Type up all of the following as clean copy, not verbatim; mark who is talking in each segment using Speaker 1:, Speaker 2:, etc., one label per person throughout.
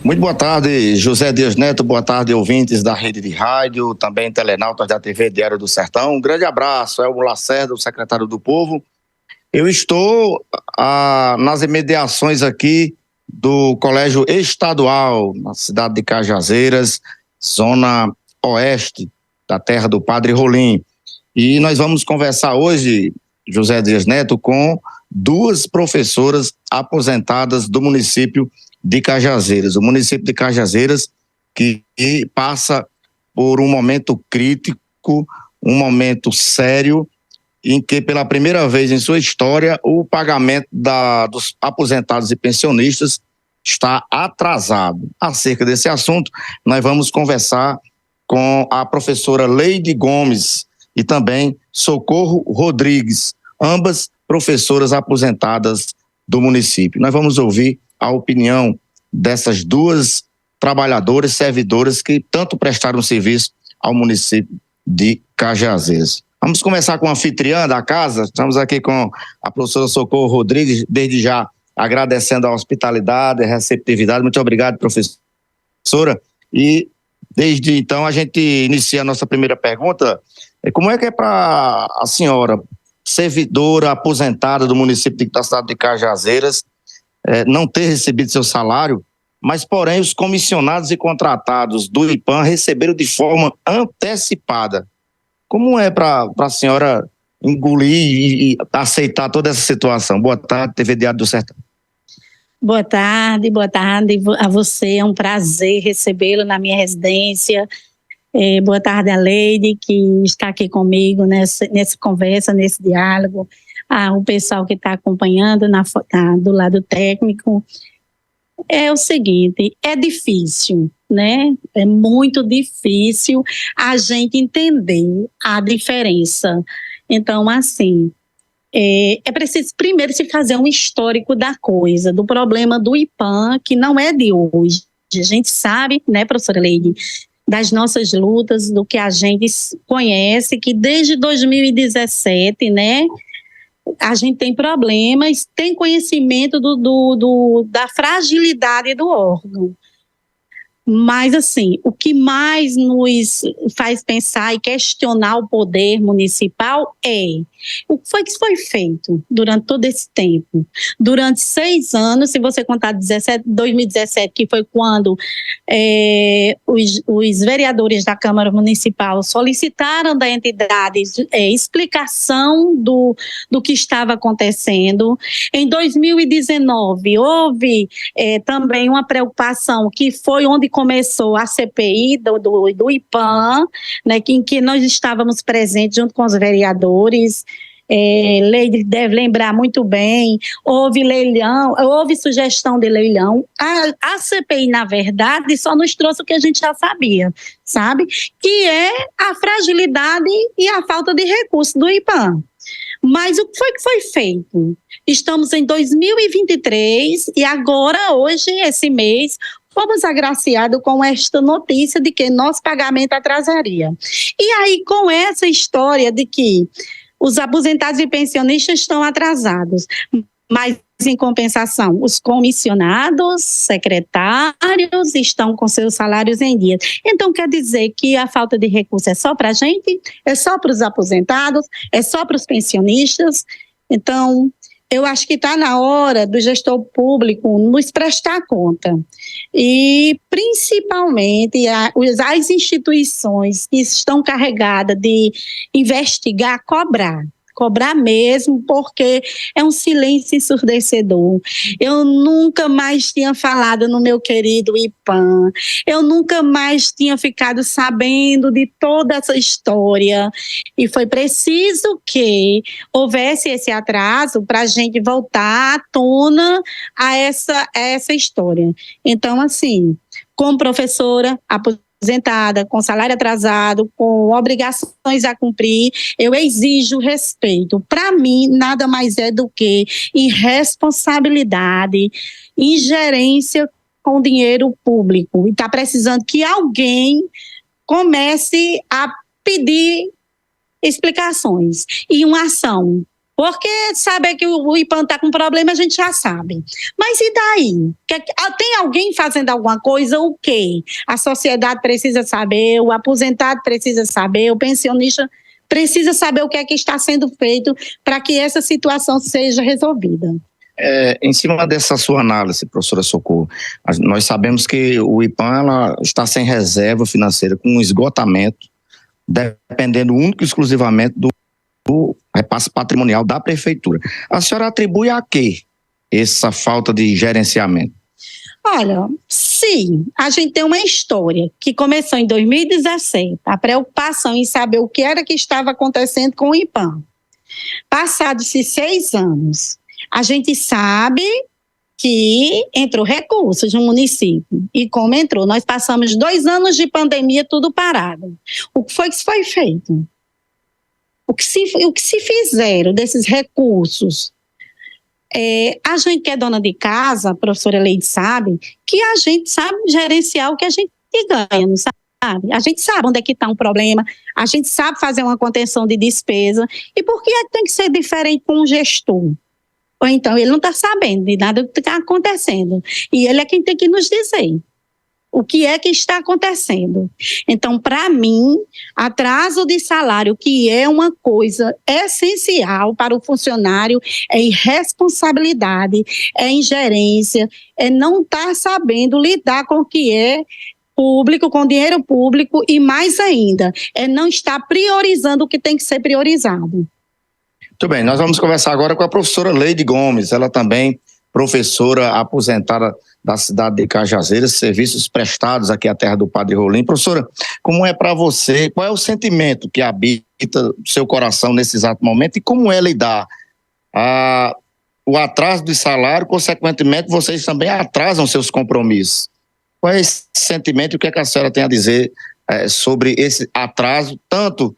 Speaker 1: Muito boa tarde, José Dias Neto, boa tarde, ouvintes da Rede de Rádio, também telenautas da TV Diário do Sertão. Um grande abraço, Elmo Lacerda, o secretário do Povo. Eu estou nas imediações aqui do Colégio Estadual, na cidade de Cajazeiras, zona oeste da terra do Padre Rolim. E nós vamos conversar hoje, José Dias Neto, com duas professoras aposentadas do município de Cajazeiras. O município de Cajazeiras que passa por um momento crítico, um momento sério, em que pela primeira vez em sua história o pagamento dos aposentados e pensionistas está atrasado. Acerca desse assunto, nós vamos conversar com a professora Leide Gomes e também Socorro Rodrigues, ambas professoras aposentadas do município. Nós vamos ouvir a opinião dessas duas trabalhadoras, servidoras que tanto prestaram serviço ao município de Cajazeiras. Vamos começar com a anfitriã da casa. Estamos aqui com a professora Socorro Rodrigues, desde já agradecendo a hospitalidade, a receptividade. Muito obrigado, professora. E desde então a gente inicia a nossa primeira pergunta. Como é que é para a senhora, servidora aposentada do município da cidade de Cajazeiras, não ter recebido seu salário, mas porém os comissionados e contratados do IPAM receberam de forma antecipada? Como é para a senhora engolir e aceitar toda essa situação? Boa tarde, TV Diário do Sertão.
Speaker 2: Boa tarde a você, é um prazer recebê-lo na minha residência. Boa tarde a Leide, que está aqui comigo nessa conversa, nesse diálogo. O pessoal que está acompanhando do lado técnico. É o seguinte, é difícil, né? É muito difícil a gente entender a diferença. Então, assim, é preciso primeiro se fazer um histórico da coisa, do problema do IPAM, que não é de hoje. A gente sabe, né, professora Leide, das nossas lutas, do que a gente conhece, que desde 2017, né, a gente tem problemas, tem conhecimento da fragilidade do órgão. Mas, assim, o que mais nos faz pensar e questionar o poder municipal é o que foi feito durante todo esse tempo. Durante 6 anos, se você contar 2017, que foi quando os vereadores da Câmara Municipal solicitaram da entidade explicação do que estava acontecendo. Em 2019, houve também uma preocupação, que foi onde começou a CPI do IPAM, né, em que nós estávamos presentes junto com os vereadores. Leide deve lembrar muito bem, houve leilão, houve sugestão de leilão. A CPI, na verdade, só nos trouxe o que a gente já sabia, sabe? Que é a fragilidade e a falta de recursos do IPAM. Mas o que foi feito? Estamos em 2023 e agora, hoje, esse mês, fomos agraciados com esta notícia de que nosso pagamento atrasaria. E aí, com essa história de que os aposentados e pensionistas estão atrasados, mas, em compensação, os comissionados, secretários estão com seus salários em dia. Então, quer dizer que a falta de recursos é só para a gente? É só para os aposentados? É só para os pensionistas? Então, eu acho que está na hora do gestor público nos prestar conta. E, principalmente, as instituições que estão carregadas de investigar, cobrar mesmo, porque é um silêncio ensurdecedor. Eu nunca mais tinha falado no meu querido IPAM, eu nunca mais tinha ficado sabendo de toda essa história, e foi preciso que houvesse esse atraso para a gente voltar à tona a essa história. Então, assim, como professora aposentada, com salário atrasado, com obrigações a cumprir, eu exijo respeito. Para mim, nada mais é do que irresponsabilidade, ingerência com dinheiro público. E está precisando que alguém comece a pedir explicações e uma ação. Porque saber que o IPAM está com problema, a gente já sabe. Mas e daí? Tem alguém fazendo alguma coisa? O quê? A sociedade precisa saber, o aposentado precisa saber, o pensionista precisa saber o que é que está sendo feito para que essa situação seja resolvida.
Speaker 1: Em cima dessa sua análise, professora Socorro, nós sabemos que o IPAM ela está sem reserva financeira, com um esgotamento, dependendo único e exclusivamente do repasse patrimonial da prefeitura. A senhora atribui a quê essa falta de gerenciamento?
Speaker 2: Olha, sim, a gente tem uma história que começou em 2017, a preocupação em saber o que era que estava acontecendo com o IPAM. Passados-se 6 anos, a gente sabe que entrou recursos no município. E como entrou, nós passamos 2 anos de pandemia, tudo parado. O que foi feito? O que se fizeram desses recursos? A gente que é dona de casa, a professora Leide sabe, que a gente sabe gerenciar o que a gente ganha, não sabe? A gente sabe onde é que está um problema, a gente sabe fazer uma contenção de despesa. E por que é que tem que ser diferente com um gestor? Ou então ele não está sabendo de nada do que está acontecendo. E ele é quem tem que nos dizer o que é que está acontecendo. Então, para mim, atraso de salário, que é uma coisa essencial para o funcionário, é irresponsabilidade, é ingerência, é não estar sabendo lidar com o que é público, com dinheiro público, e mais ainda, é não estar priorizando o que tem que ser priorizado.
Speaker 1: Muito bem, nós vamos conversar agora com a professora Leide Gomes, ela também professora aposentada da cidade de Cajazeiras, serviços prestados aqui à terra do Padre Rolim. Professora, como é para você, qual é o sentimento que habita o seu coração nesse exato momento e como é lidar o atraso de salário, consequentemente vocês também atrasam seus compromissos? Qual é esse sentimento e o que é que a senhora tem a dizer sobre esse atraso, tanto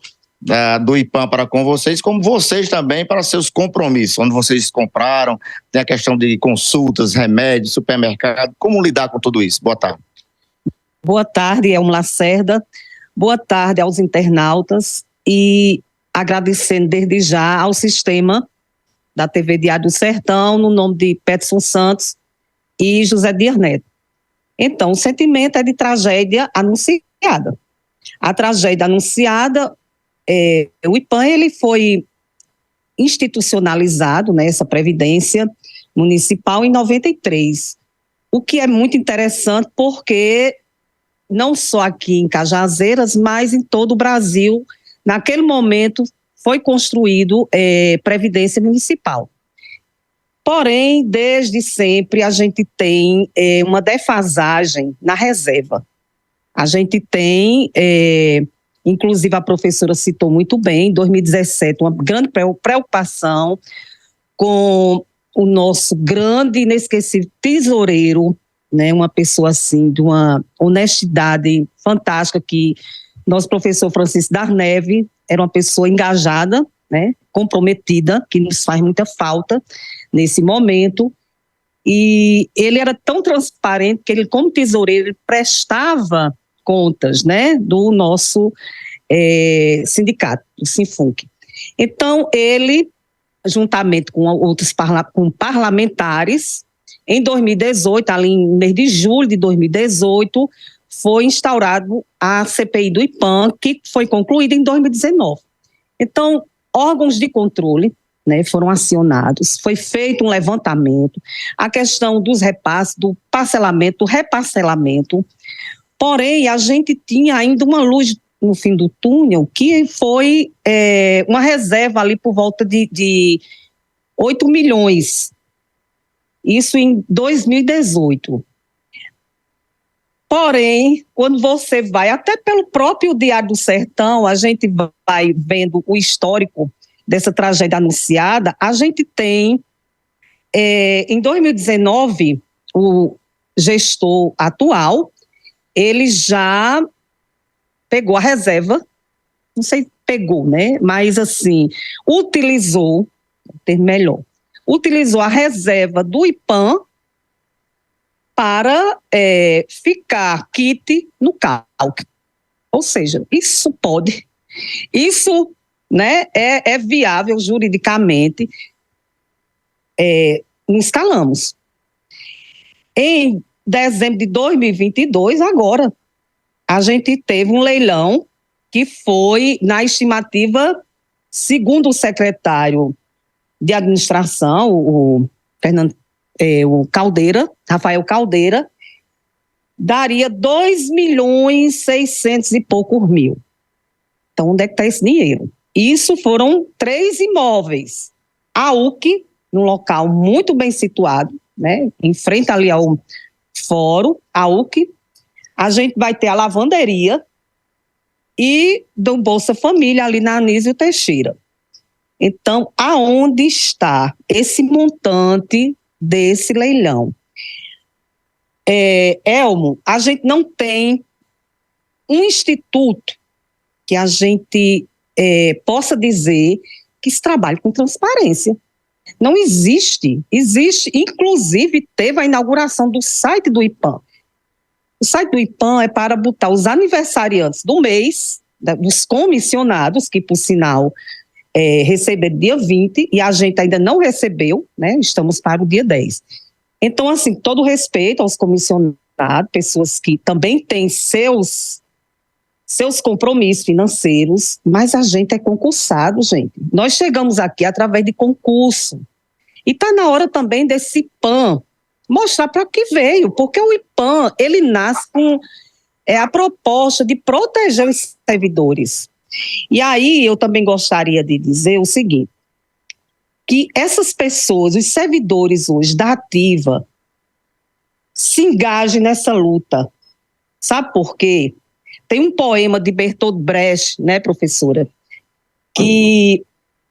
Speaker 1: do IPAM para com vocês, como vocês também para seus compromissos, onde vocês compraram, tem a questão de consultas, remédios, supermercado, como lidar com tudo isso? Boa tarde.
Speaker 3: Boa tarde, Elmo Lacerda, boa tarde aos internautas e agradecendo desde já ao sistema da TV Diário do Sertão, no nome de Peterson Santos e José Dias Neto. Então, o sentimento é de tragédia anunciada. A tragédia anunciada, o IPAM ele foi institucionalizado, né, essa previdência municipal em 93, o que é muito interessante porque não só aqui em Cajazeiras, mas em todo o Brasil, naquele momento foi construído previdência municipal. Porém, desde sempre a gente tem uma defasagem na reserva. A gente tem inclusive a professora citou muito bem, em 2017, uma grande preocupação com o nosso grande e inesquecível tesoureiro, né, uma pessoa assim, de uma honestidade fantástica, que nosso professor Francisco Darneve era uma pessoa engajada, né, comprometida, que nos faz muita falta nesse momento, e ele era tão transparente que ele, como tesoureiro, ele prestava contas, né, do nosso sindicato, o Sinfunc. Então, ele, juntamente com outros parlamentares, em 2018, ali em mês de julho de 2018, foi instaurado a CPI do IPAM, que foi concluída em 2019. Então, órgãos de controle, né, foram acionados, foi feito um levantamento, a questão dos repasses, do parcelamento, do reparcelamento. Porém, a gente tinha ainda uma luz no fim do túnel, que foi uma reserva ali por volta de 8 milhões. Isso em 2018. Porém, quando você vai, até pelo próprio Diário do Sertão, a gente vai vendo o histórico dessa tragédia anunciada, a gente tem, em 2019, o gestor atual, ele já pegou a reserva, não sei, pegou, né? Mas assim, utilizou a reserva do IPAM para ficar quite no cálculo. Ou seja, isso né, é viável juridicamente, não escalamos. Em dezembro de 2022, agora, a gente teve um leilão que foi, na estimativa, segundo o secretário de administração, o Caldeira, Rafael Caldeira, daria 2.600.000 e poucos mil. Então, onde é que está esse dinheiro? Isso foram 3 imóveis. A UC, num local muito bem situado, né, em frente ali ao fórum, a UC. A gente vai ter a lavanderia e do Bolsa Família ali na Anísio Teixeira. Então, aonde está esse montante desse leilão? Elmo, a gente não tem um instituto que a gente possa dizer que se trabalhe com transparência. Não existe. Existe, inclusive, teve a inauguração do site do IPAM. O site do IPAM é para botar os aniversariantes do mês, dos comissionados, que, por sinal, receberam dia 20, e a gente ainda não recebeu, né? Estamos para o dia 10. Então, assim, todo respeito aos comissionados, pessoas que também têm seus compromissos financeiros, mas a gente é concursado, gente. Nós chegamos aqui através de concurso. E está na hora também desse IPAM mostrar para que veio, porque o IPAM, ele nasce com a proposta de proteger os servidores. E aí eu também gostaria de dizer o seguinte, que essas pessoas, os servidores hoje da ativa, se engajem nessa luta. Sabe por quê? Tem um poema de Bertolt Brecht, né, professora, que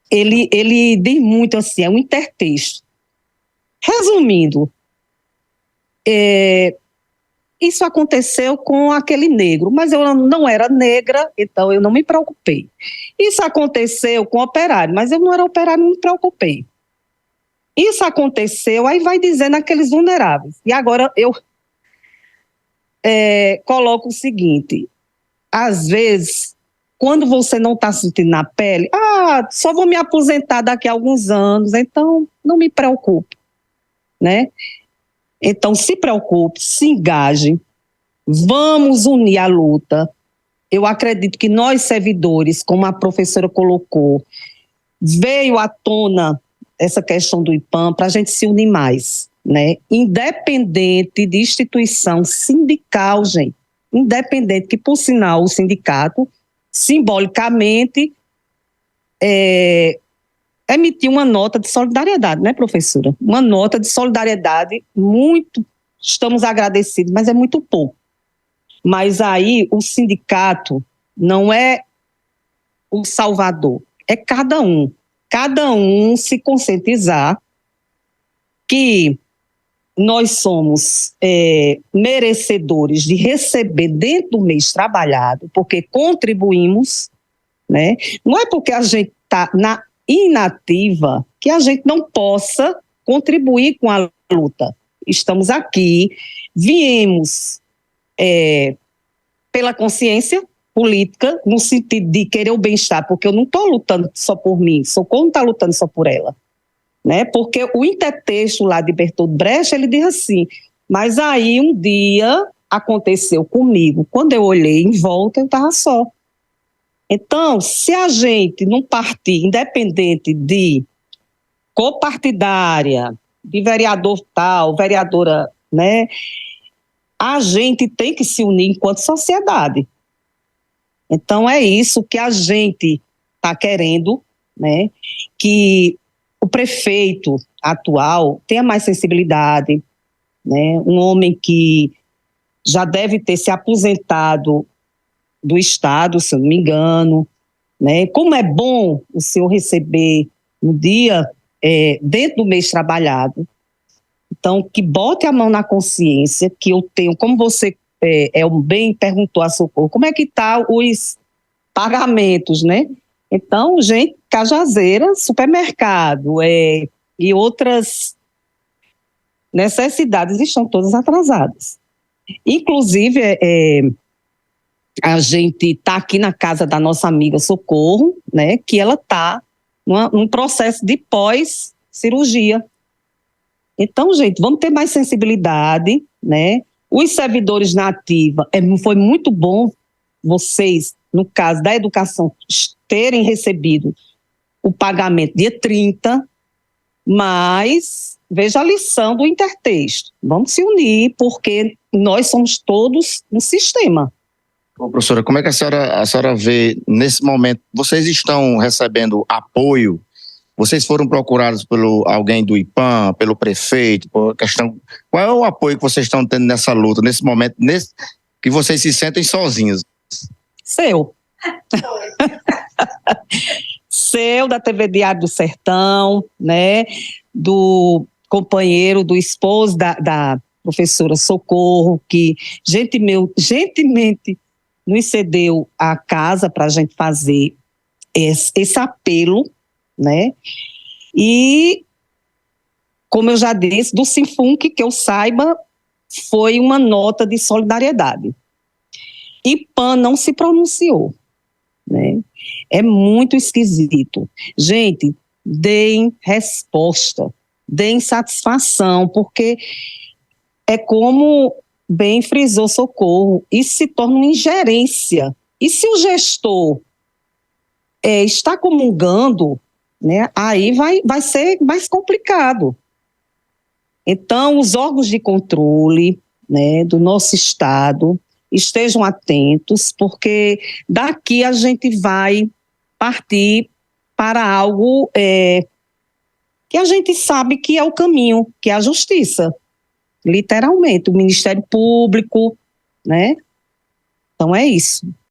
Speaker 3: ele diz muito assim, é um intertexto. Resumindo, isso aconteceu com aquele negro, mas eu não era negra, então eu não me preocupei. Isso aconteceu com o operário, mas eu não era operário, não me preocupei. Isso aconteceu, aí vai dizendo aqueles vulneráveis. E agora eu coloco o seguinte, às vezes, quando você não está sentindo na pele, só vou me aposentar daqui a alguns anos, então não me preocupe, né? Então se preocupe, se engaje, vamos unir a luta. Eu acredito que nós servidores, como a professora colocou, veio à tona essa questão do IPAM para a gente se unir mais, né? Independente de instituição sindical, gente. Independente, que por sinal o sindicato, simbolicamente, emitiu uma nota de solidariedade, né, professora? Uma nota de solidariedade muito, estamos agradecidos, mas é muito pouco. Mas aí o sindicato não é o salvador, é cada um se conscientizar que nós somos merecedores de receber dentro do mês trabalhado, porque contribuímos, né? Não é porque a gente está na inativa que a gente não possa contribuir com a luta. Estamos aqui, viemos pela consciência política, no sentido de querer o bem-estar, porque eu não estou lutando só por mim, Socorro não está lutando só por ela. Né? Porque o intertexto lá de Bertolt Brecht, ele diz assim, mas aí um dia aconteceu comigo, quando eu olhei em volta, eu estava só. Então, se a gente não partir, independente de copartidária, de vereador tal, vereadora, né, a gente tem que se unir enquanto sociedade. Então, é isso que a gente está querendo, né, que o prefeito atual tenha mais sensibilidade, né? Um homem que já deve ter se aposentado do Estado, se eu não me engano, né? Como é bom o senhor receber no dia, dentro do mês trabalhado. Então, que bote a mão na consciência, que eu tenho, como você bem perguntou a Socorro, como é que está os pagamentos, né? Então, gente, Cajazeira, supermercado e outras necessidades estão todas atrasadas. Inclusive, A gente está aqui na casa da nossa amiga Socorro, né, que ela está num processo de pós-cirurgia. Então, gente, vamos ter mais sensibilidade, né? Os servidores na ativa, foi muito bom vocês, no caso da educação, terem recebido o pagamento dia 30, mas veja a lição do intertexto. Vamos se unir, porque nós somos todos um sistema.
Speaker 1: Bom, professora, como é que a senhora vê nesse momento? Vocês estão recebendo apoio? Vocês foram procurados por alguém do IPAM, pelo prefeito, por questão... Qual é o apoio que vocês estão tendo nessa luta, nesse momento, que vocês se sentem sozinhos?
Speaker 3: Seu. Seu, da TV Diário do Sertão, né? Do companheiro, do esposo da professora Socorro, que gentilmente nos cedeu a casa para a gente fazer esse apelo, né? E, como eu já disse, do Sinfunc, que eu saiba, foi uma nota de solidariedade. IPAM não se pronunciou, né? É muito esquisito. Gente, deem resposta, deem satisfação, porque é como bem frisou Socorro, isso se torna uma ingerência. E se o gestor está comungando, né, aí vai ser mais complicado. Então, os órgãos de controle, né, do nosso Estado estejam atentos, porque daqui a gente vai partir para algo que a gente sabe que é o caminho, que é a justiça. Literalmente, o Ministério Público, né? Então é isso.